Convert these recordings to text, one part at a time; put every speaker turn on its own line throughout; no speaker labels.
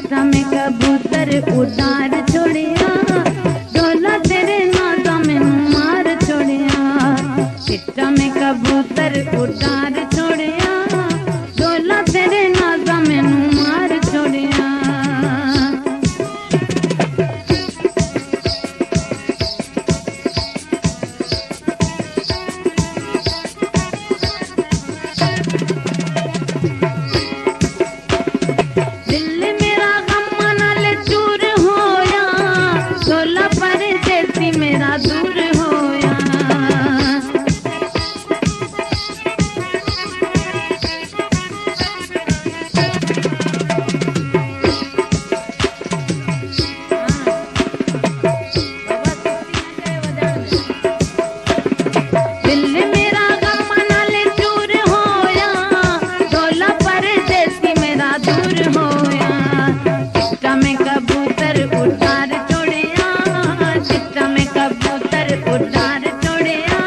चिट्टा में कबूतर उड़ार छोड़िया, डोला तेरे नाज़ा मैनू मार छोड़िया। चिट्टा में कबूतर उड़ार छोड़िया, डोला तेरे नाज़ा मैनू मार छोड़िया। मेरा दूर होया दिल मेरा गम नाले चूर होया, डोला परदेसी मेरा दूर होया। चिट्टा में कबूतर उड़ार छोड़िया, चिट्टा में कबूतर उड़ार छोड़िया,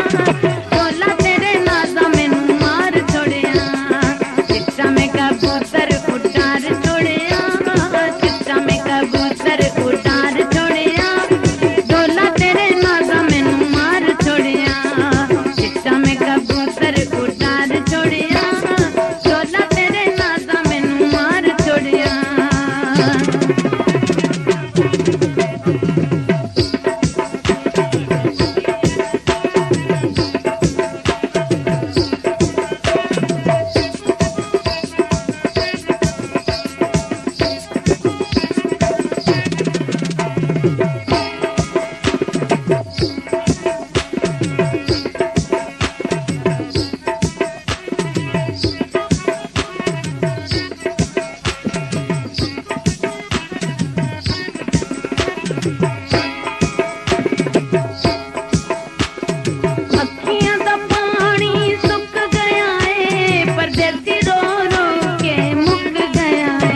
डोला तेरे नाज़ा मैनू मार छोड़िया। चिट्टा में कबूतर उड़ार छोड़िया, चिट्टा में कबूतर उड़ार छोड़िया, डोला तेरे नाज़ा मैनू मार छोड़िया। चिट्टा में कबूतर उड़ार छोड़िया, डोला तेरे नाज़ा मैनू मार छोड़िया। अखियां दा पानी सुक गया है, परदेसी रो रो के मुक गया है।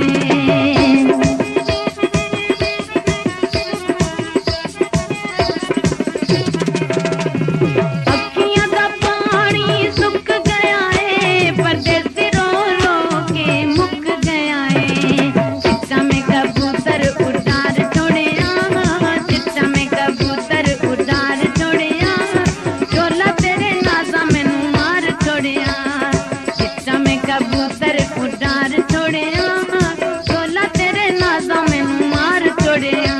अखियां दा पानी सुक गया है, परदेसी रो रो के मुक गया है। चिट्टा में कबूतर उड़ार छोड़िया, चिट्टा में कबूतर उड़ार छोड़िया, डोला तेरे नाज़ा मैनू मार छोड़िया। चिट्टा में कबूतर उड़ार छोड़िया, डोला तेरे नाज़ा मैनू मार छोड़िया।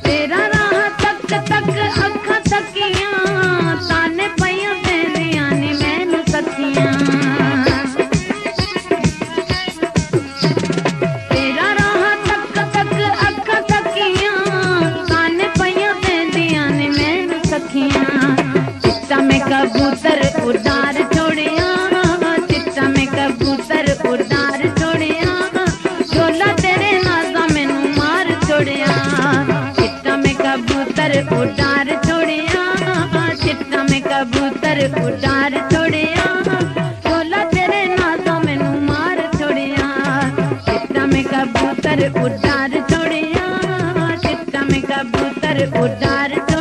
तेरा राह तक तक अखा तकियां, ताने पईयां तेरियां नी मैनू सखियां। तेरा राह तक तक अखा तकियां, ताने पईयां तेरियां नी मैनू सखियां। चिट्टा में कबूतर उड़ार छोड़िया, चिट्टा में कबूतर उड़ार छोड़िया, डोला तेरे नाज़ा मैनू मार छोड़िया। चिट्टा में कबूतर उड़ार छोड़िया, चिट्टा में कबूतर उड़ार छोड़िया, डोला तेरे नाज़ा मैनू मार छोड़िया। चिट्टा में कबूतर उड़ार छोड़िया, चिट्टा में कबूतर उड़ार छोड़िया।